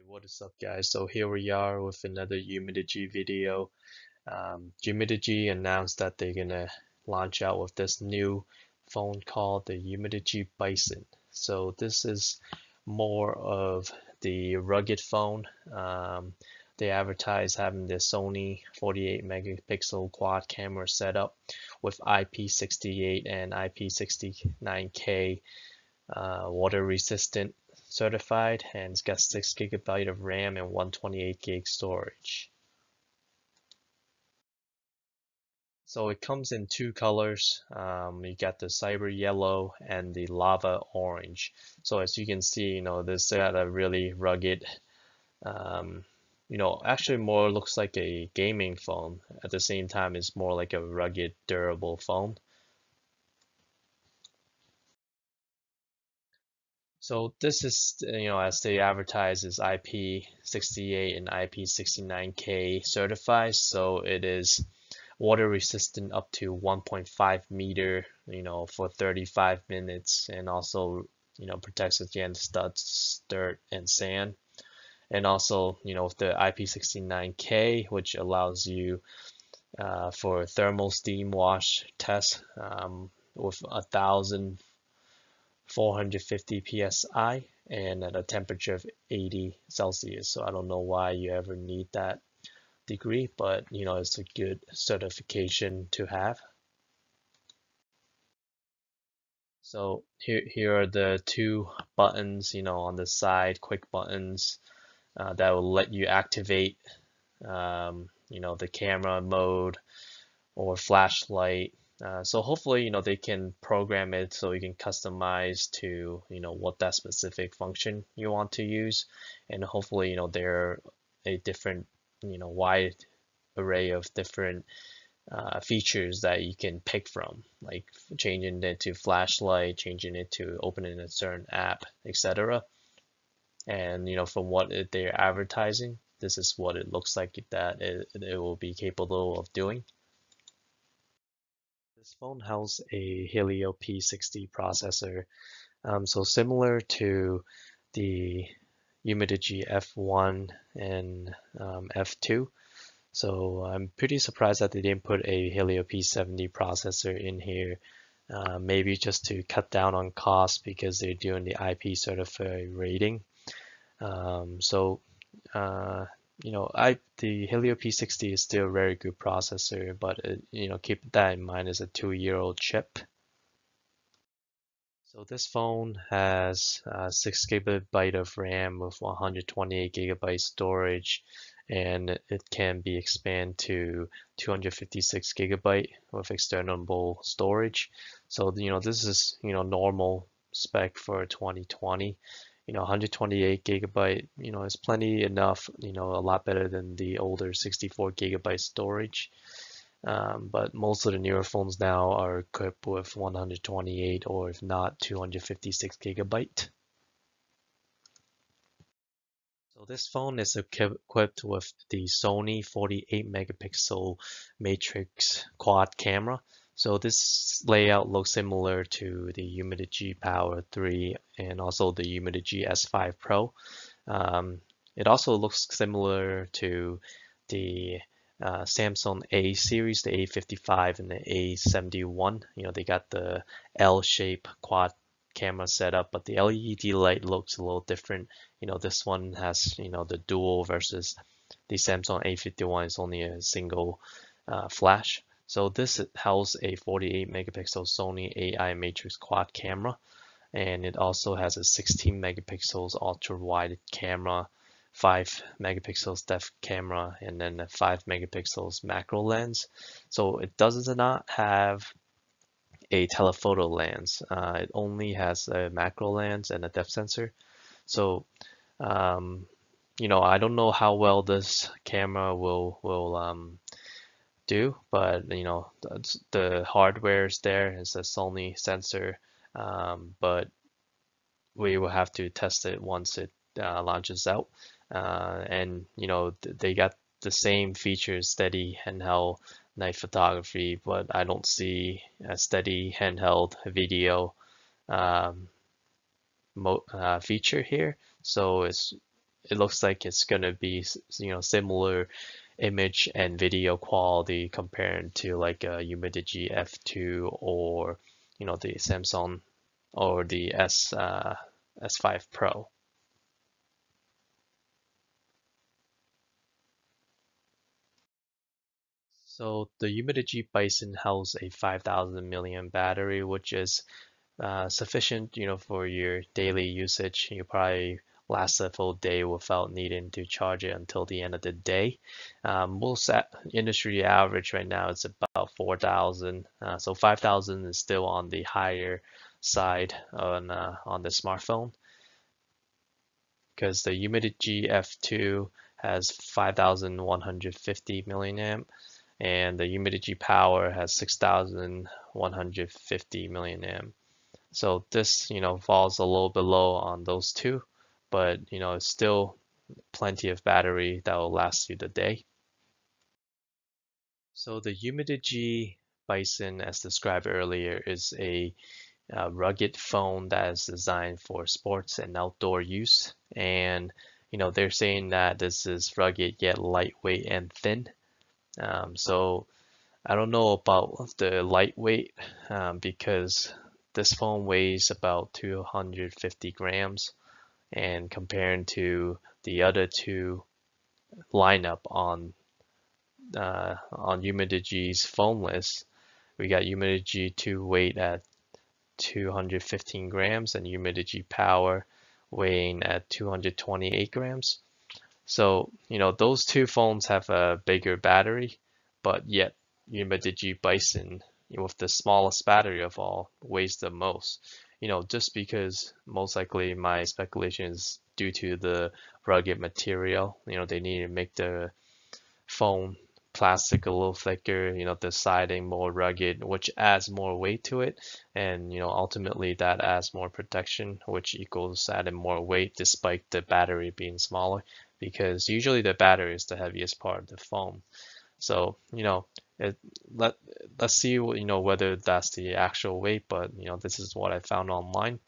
What is up, guys? So here we are with another Umidigi video. Umidigi announced that they're gonna launch out with this new phone called the Umidigi Bison. So this is more of the rugged phone. They advertise having the Sony 48 megapixel quad camera setup with IP68 and IP69K water resistant certified, and it's got 6 GB of RAM and 128 gig storage. So it comes in two colors. You got the cyber yellow and the lava orange. So as you can see, this got a really rugged, actually more looks like a gaming phone. At the same time, it's more like a rugged, durable phone. So this is, as they advertise, is IP68 and IP69K certified. So it is water resistant up to 1.5 meter, for 35 minutes, and also, protects against dust, dirt, and sand. And also, with the IP69K, which allows you for thermal steam wash test with 1,450 psi and at a temperature of 80 Celsius. So I don't know why you ever need that degree, but it's a good certification to have. So here are the two buttons, on the side, quick buttons that will let you activate, the camera mode or flashlight. So hopefully, they can program it so you can customize to, what that specific function you want to use. And hopefully, there are a different, wide array of different features that you can pick from, like changing it to flashlight, changing it to opening a certain app, etc. And, from what they're advertising, this is what it looks like that it will be capable of doing. This phone has a Helio P60 processor, so similar to the Umidigi F1 and F2. So I'm pretty surprised that they didn't put a Helio P70 processor in here, maybe just to cut down on cost because they're doing the IP certified rating. The Helio P60 is still a very good processor, but keep that in mind, it's a 2-year-old chip. So this phone has 6 GB of RAM with 128 GB storage, and it can be expanded to 256 GB with external storage. So this is normal spec for 2020. 128 GB, is plenty enough, a lot better than the older 64 GB storage. But most of the newer phones now are equipped with 128 or if not 256 GB. So this phone is equipped with the Sony 48 megapixel matrix quad camera. So this layout looks similar to the Umidigi Power 3 and also the Umidigi S5 Pro. It also looks similar to the Samsung A series, the A55 and the A71. They got the L-shape quad camera setup, but the LED light looks a little different. This one has, the dual versus the Samsung A51 is only a single flash. So this houses a 48 megapixel Sony AI matrix quad camera, and it also has a 16 megapixels ultra wide camera, 5 megapixels depth camera, and then a 5 megapixels macro lens. So it does not have a telephoto lens. It only has a macro lens and a depth sensor. So I don't know how well this camera will do, but the hardware is there. It's a Sony sensor, but we will have to test it once it launches out. And they got the same features, steady handheld night photography, but I don't see a steady handheld video feature here. So it looks like it's gonna be similar image and video quality compared to like a Umidigi F2 or the Samsung or the S5 Pro. So the Umidigi Bison has a 5,000 milliamp battery, which is sufficient, for your daily usage. You probably last a full day without needing to charge it until the end of the day. Most industry average right now is about 4,000. So 5,000 is still on the higher side on the smartphone because the Umidigi F2 has 5,150 milliamp and the Umidigi Power has 6,150 milliamp. So this, falls a little below on those two, but it's still plenty of battery that will last you the day. So the Umidigi Bison, as described earlier, is a rugged phone that is designed for sports and outdoor use. And they're saying that this is rugged yet lightweight and thin. So I don't know about the lightweight because this phone weighs about 250 grams, and compared to the other two lineup on Umidigi's phone list, we got Umidigi 2 weight at 215 grams and Umidigi Power weighing at 228 grams. So, those two phones have a bigger battery, but yet Umidigi Bison, with the smallest battery of all, weighs the most. Just because most likely my speculation is due to the rugged material. They need to make the phone plastic a little thicker, the siding more rugged, which adds more weight to it. And, ultimately that adds more protection, which equals adding more weight despite the battery being smaller, because usually the battery is the heaviest part of the phone. So, it, let, let's see, whether that's the actual weight, but, this is what I found online.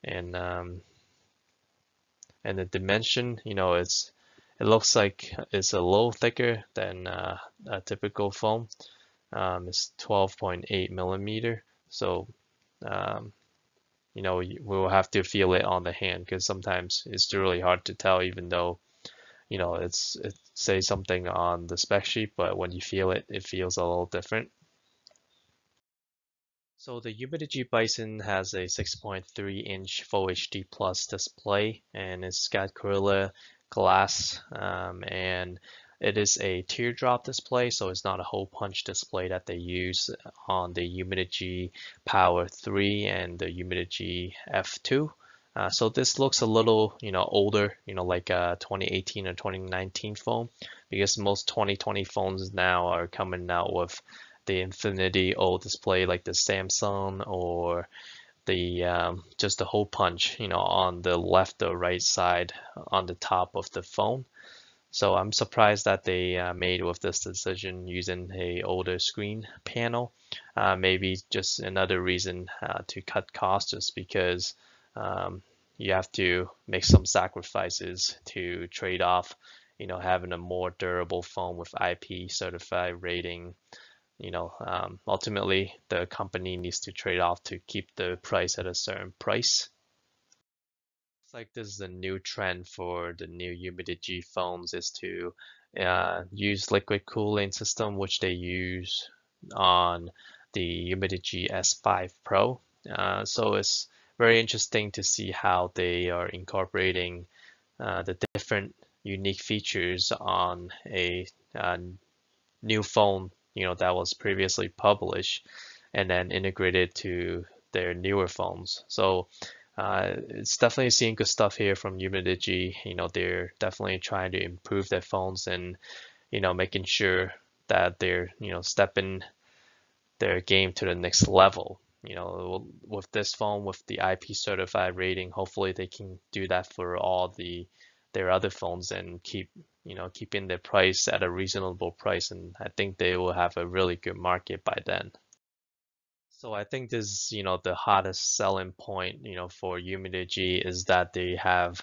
And the dimension, it looks like it's a little thicker than a typical phone. It's 12.8 millimeter. So, we'll have to feel it on the hand because sometimes it's really hard to tell, even though, it says something on the spec sheet, but when you feel it, it feels a little different. So the Umidigi Bison has a 6.3-inch Full HD Plus display, and it's got Gorilla Glass, and it is a teardrop display, so it's not a hole punch display that they use on the Umidigi Power 3 and the Umidigi F2. So this looks a little, older, like a 2018 or 2019 phone, because most 2020 phones now are coming out with the Infinity O display, like the Samsung, or the just the hole punch, on the left or right side on the top of the phone. So I'm surprised that they made with this decision using a older screen panel. Maybe just another reason to cut costs, just because you have to make some sacrifices to trade off, having a more durable phone with IP certified rating. Ultimately, the company needs to trade off to keep the price at a certain price. It's like this is a new trend for the new Umidigi phones, is to use liquid cooling system, which they use on the Umidigi S5 Pro. So it's very interesting to see how they are incorporating the different unique features on a new phone, that was previously published, and then integrated to their newer phones. So it's definitely seeing good stuff here from Umidigi. They're definitely trying to improve their phones and, making sure that they're, stepping their game to the next level. With this phone, with the IP certified rating, hopefully they can do that for all their other phones and keeping their price at a reasonable price. And I think they will have a really good market by then. So I think this, the hottest selling point, for Umidigi is that they have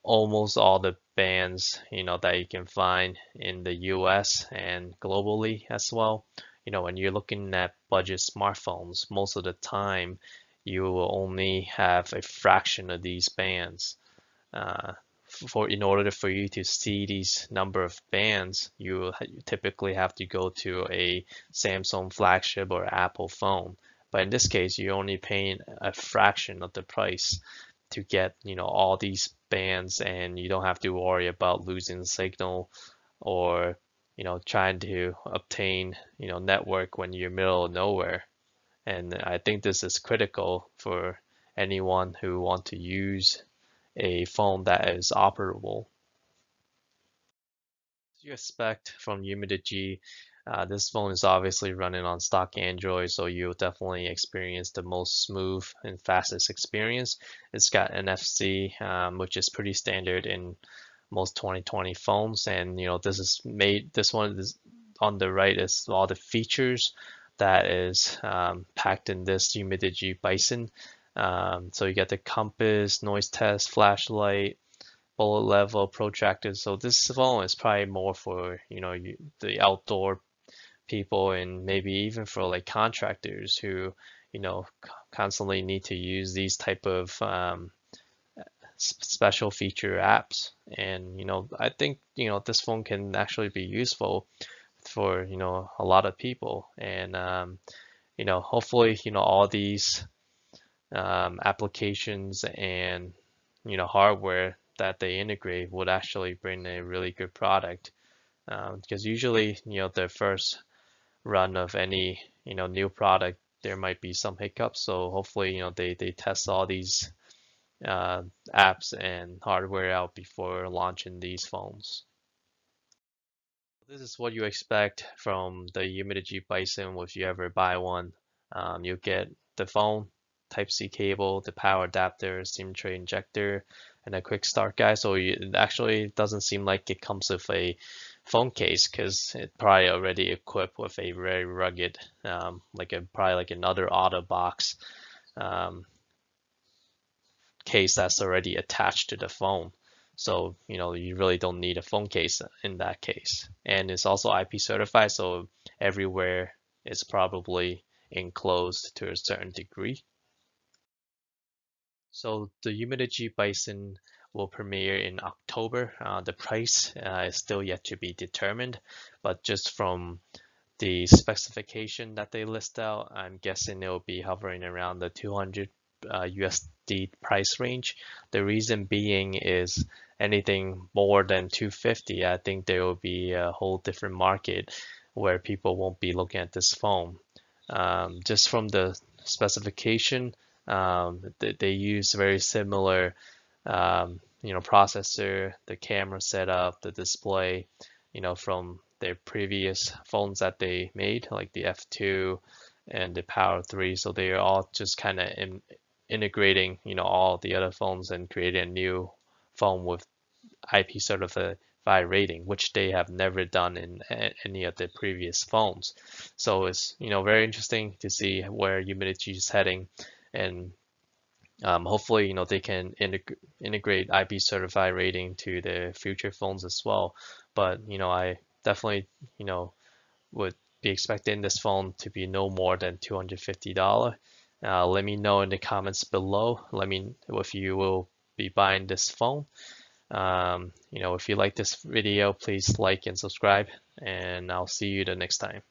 almost all the bands, that you can find in the US and globally as well. When you're looking at budget smartphones, most of the time you will only have a fraction of these bands. Uh, in order for you to see these number of bands, you typically have to go to a Samsung flagship or Apple phone. But in this case, you're only paying a fraction of the price to get, all these bands, and you don't have to worry about losing the signal or, trying to obtain, network when you're middle of nowhere. And I think this is critical for anyone who want to use a phone that is operable. As you expect from Umidigi, this phone is obviously running on stock Android, so you'll definitely experience the most smooth and fastest experience. It's got NFC, which is pretty standard in most 2020 phones, and this one is on the right is all the features that is packed in this Umidigi Bison. So you get the compass, noise test, flashlight, bullet level, protractor. So this phone is probably more for the outdoor people, and maybe even for like contractors who constantly need to use these type of special feature apps. And I think this phone can actually be useful for a lot of people. And hopefully all these applications and hardware that they integrate would actually bring a really good product, because usually the first run of any new product, there might be some hiccups. So hopefully they test all these apps and hardware out before launching these phones. This is what you expect from the Umidigi Bison if you ever buy one. You get the phone, Type-C cable, the power adapter, SIM tray injector, and a quick start guide. So it actually doesn't seem like it comes with a phone case, because it's probably already equipped with a very rugged, probably like another auto box case that's already attached to the phone. So, you really don't need a phone case in that case. And it's also IP certified, so everywhere is probably enclosed to a certain degree. So the Umidigi Bison will premiere in October. The price is still yet to be determined, but just from the specification that they list out, I'm guessing it will be hovering around the 200 USD price range. The reason being is anything more than 250, I think there will be a whole different market where people won't be looking at this phone. Just from the specification, they use very similar, processor, the camera setup, the display, from their previous phones that they made, like the F2 and the Power 3. So they are all just kind of integrating, all the other phones and creating a new phone with IP certified rating, which they have never done in any of the previous phones. So it's very interesting to see where Umidigi is heading, and hopefully they can integrate IP certified rating to the future phones as well. But I definitely would be expecting this phone to be no more than $250. Let me know in the comments below. Let me know if you will be buying this phone. If you like this video, please like and subscribe, and I'll see you the next time.